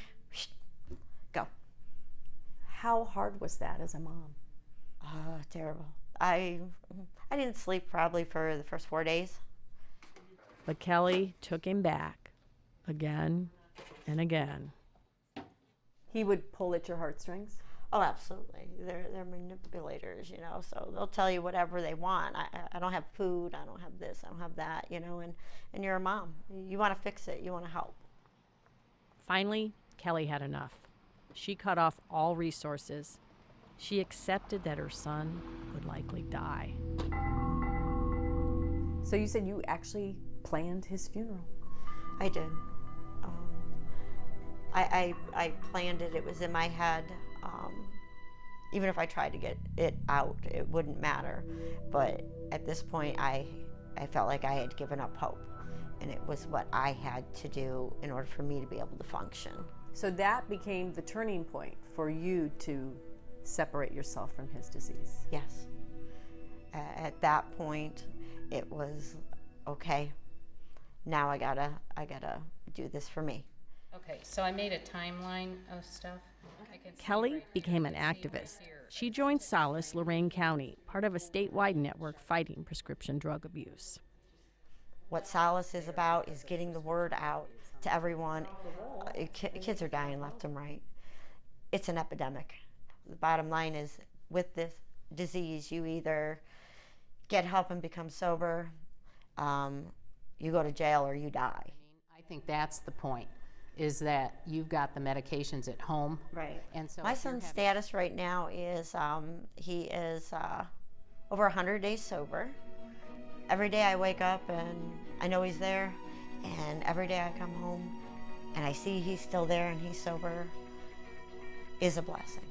go. How hard was that as a mom? Terrible. I didn't sleep probably for the first 4 days. But Kelly took him back again and again. He would pull at your heartstrings? Oh, absolutely. They're manipulators, you know, so they'll tell you whatever they want. I don't have food, I don't have this, I don't have that, you know, and you're a mom. You want to fix it, you want to help. Finally, Kelly had enough. She cut off all resources. She accepted that her son would likely die. So you said you actually planned his funeral? I did. I planned it. It was in my head. Even if I tried to get it out, it wouldn't matter. But at this point, I felt like I had given up hope. And it was what I had to do in order for me to be able to function. So that became the turning point for you to separate yourself from his disease? Yes. At that point, it was, okay, now I gotta do this for me. Okay, so I made a timeline of stuff. Kelly became an activist. She joined Solace Lorain County, part of a statewide network fighting prescription drug abuse. What Solace is about is getting the word out to everyone. Kids are dying left and right. It's an epidemic. The bottom line is, with this disease, you either get help and become sober, you go to jail, or you die. I think that's the point, is that you've got the medications at home. Right. And so my son's status right now is he is over 100 days sober. Every day I wake up and I know he's there, and every day I come home and I see he's still there and he's sober is a blessing.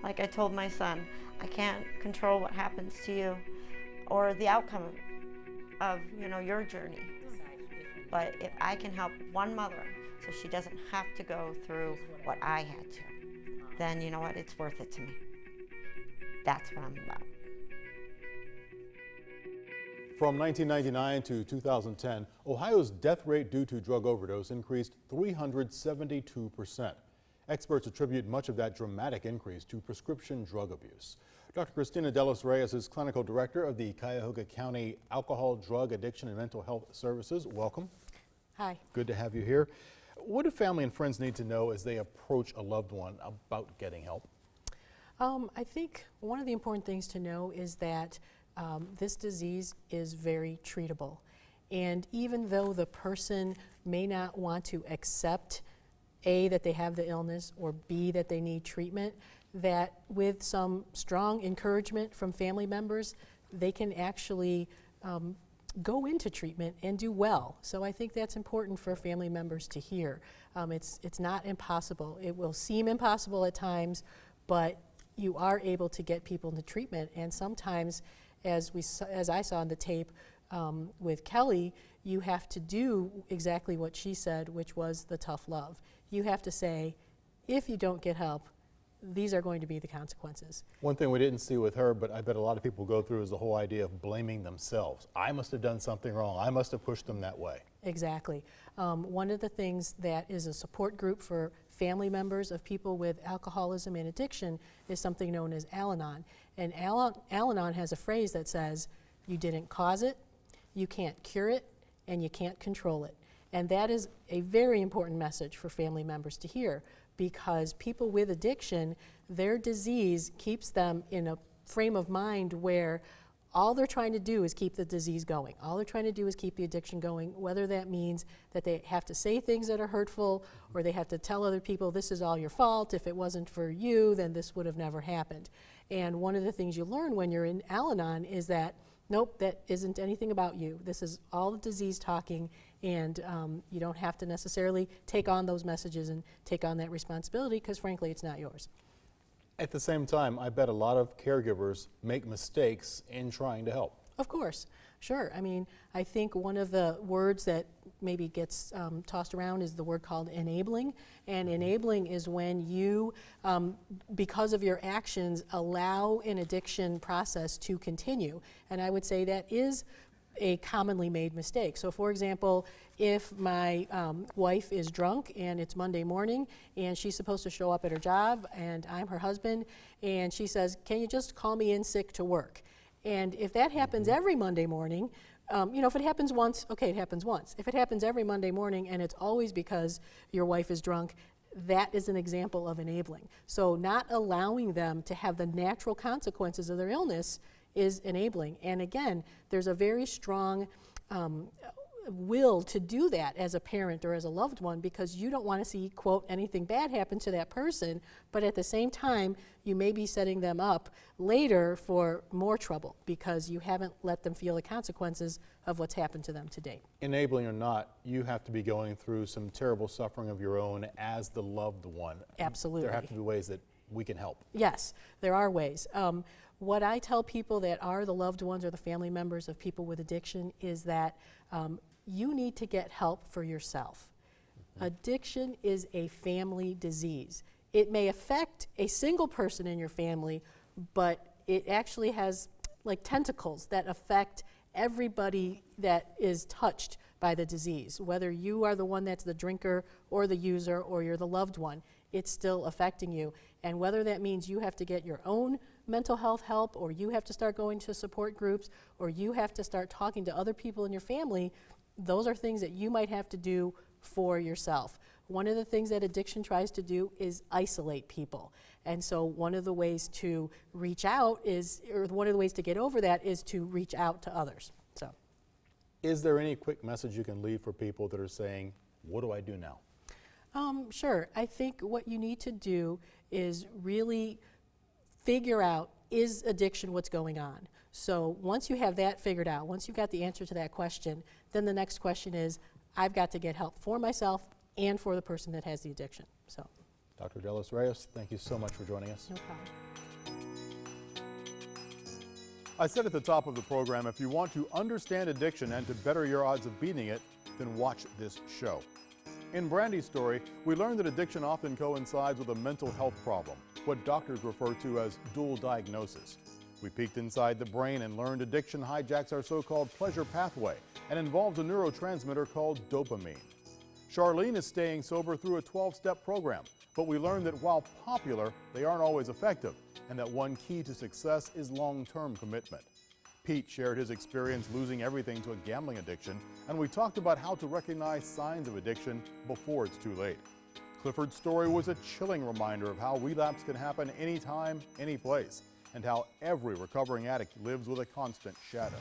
Like I told my son, I can't control what happens to you or the outcome of, you know, your journey. But if I can help one mother so she doesn't have to go through what I had to, then you know what, it's worth it to me. That's what I'm about. From 1999 to 2010, Ohio's death rate due to drug overdose increased 372%. Experts attribute much of that dramatic increase to prescription drug abuse. Dr. Christina Delos Reyes is clinical director of the Cuyahoga County Alcohol, Drug Addiction, and Mental Health Services. Welcome. Hi. Good to have you here. What do family and friends need to know as they approach a loved one about getting help? I think one of the important things to know is that this disease is very treatable. And even though the person may not want to accept A, that they have the illness, or B, that they need treatment, that with some strong encouragement from family members, they can actually go into treatment and do well. So I think that's important for family members to hear. It's not impossible. It will seem impossible at times, but you are able to get people into treatment. And sometimes, as I saw on the tape with Kelly, you have to do exactly what she said, which was the tough love. You have to say, if you don't get help, these are going to be the consequences. One thing we didn't see with her, but I bet a lot of people go through, is the whole idea of blaming themselves. I must have done something wrong. I must have pushed them that way. Exactly. One of the things that is a support group for family members of people with alcoholism and addiction is something known as Al-Anon. And Al-Anon has a phrase that says, you didn't cause it, you can't cure it, and you can't control it. And that is a very important message for family members to hear, because people with addiction, their disease keeps them in a frame of mind where all they're trying to do is keep the disease going. All they're trying to do is keep the addiction going, whether that means that they have to say things that are hurtful, or they have to tell other people, this is all your fault. If it wasn't for you, then this would have never happened. And one of the things you learn when you're in Al-Anon is that, nope, that isn't anything about you. This is all the disease talking, and you don't have to necessarily take on those messages and take on that responsibility, because frankly, it's not yours. At the same time, I bet a lot of caregivers make mistakes in trying to help. Of course, sure. I mean, I think one of the words that maybe gets tossed around is the word called enabling. And enabling is when you, because of your actions, allow an addiction process to continue. And I would say that is a commonly made mistake. So for example, if my wife is drunk and it's Monday morning and she's supposed to show up at her job and I'm her husband, and she says, can you just call me in sick to work? And if that happens every Monday morning, you know, if it happens once, okay, it happens once. If it happens every Monday morning and it's always because your wife is drunk, that is an example of enabling. So not allowing them to have the natural consequences of their illness is enabling. And again, there's a very strong will to do that as a parent or as a loved one, because you don't want to see, quote, anything bad happen to that person, but at the same time, you may be setting them up later for more trouble because you haven't let them feel the consequences of what's happened to them to date. Enabling or not, you have to be going through some terrible suffering of your own as the loved one. Absolutely. There have to be ways that we can help. Yes, there are ways. What I tell people that are the loved ones or the family members of people with addiction is that you need to get help for yourself. Addiction is a family disease. It may affect a single person in your family, but it actually has like tentacles that affect everybody that is touched by the disease. Whether you are the one that's the drinker or the user or you're the loved one, it's still affecting you. And whether that means you have to get your own mental health help, or you have to start going to support groups, or you have to start talking to other people in your family, those are things that you might have to do for yourself. One of the things that addiction tries to do is isolate people. And so one of the ways to reach out is, or one of the ways to get over that is to reach out to others. So, is there any quick message you can leave for people that are saying, what do I do now? Sure. I think what you need to do is really figure out, is addiction what's going on? So once you have that figured out, once you've got the answer to that question, then the next question is, I've got to get help for myself and for the person that has the addiction. So, Dr. De Los Reyes, thank you so much for joining us. no problem. I said at the top of the program, if you want to understand addiction and to better your odds of beating it, then watch this show. In Brandy's story, we learned that addiction often coincides with a mental health problem, what doctors refer to as dual diagnosis. We peeked inside the brain and learned addiction hijacks our so-called pleasure pathway and involves a neurotransmitter called dopamine. Charlene is staying sober through a 12-step program, but we learned that while popular, they aren't always effective, and that one key to success is long-term commitment. Pete shared his experience losing everything to a gambling addiction, and we talked about how to recognize signs of addiction before it's too late. Clifford's story was a chilling reminder of how relapse can happen anytime, any place, and how every recovering addict lives with a constant shadow.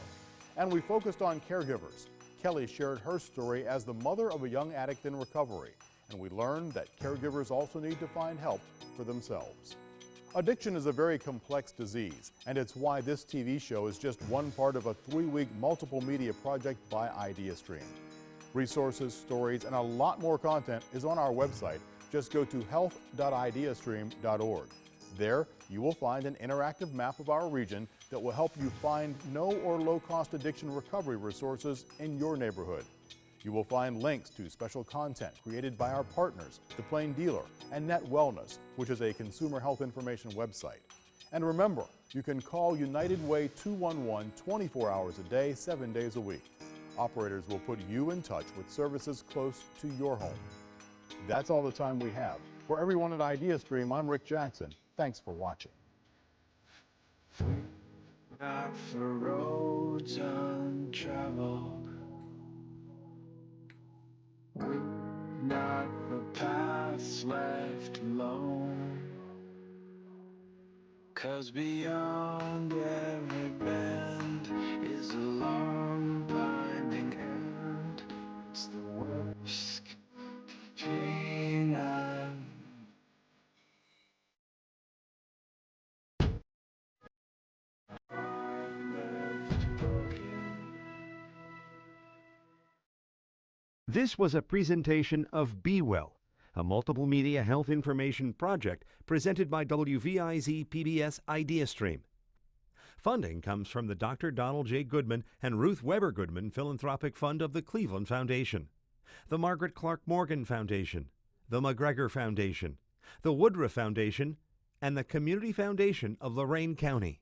And we focused on caregivers. Kelly shared her story as the mother of a young addict in recovery, and we learned that caregivers also need to find help for themselves. Addiction is a very complex disease, and it's why this TV show is just one part of a 3-week multiple media project by IdeaStream. Resources, stories, and a lot more content is on our website. Just go to health.ideastream.org. There, you will find an interactive map of our region that will help you find no or low-cost addiction recovery resources in your neighborhood. You will find links to special content created by our partners, The Plain Dealer and Net Wellness, which is a consumer health information website. And remember, you can call United Way 211 24 hours a day, 7 days a week. Operators will put you in touch with services close to your home. That's all the time we have. For everyone at IdeaStream, I'm Rick Jackson. Thanks for watching. Not for roads untraveled, not for paths left alone, 'cause beyond every bend is a long binding end. It's the worst pain I've This was a presentation of Be Well, a multiple media health information project presented by WVIZ PBS IdeaStream. Funding comes from the Dr. Donald J. Goodman and Ruth Weber Goodman Philanthropic Fund of the Cleveland Foundation, the Margaret Clark Morgan Foundation, the McGregor Foundation, the Woodruff Foundation, and the Community Foundation of Lorain County.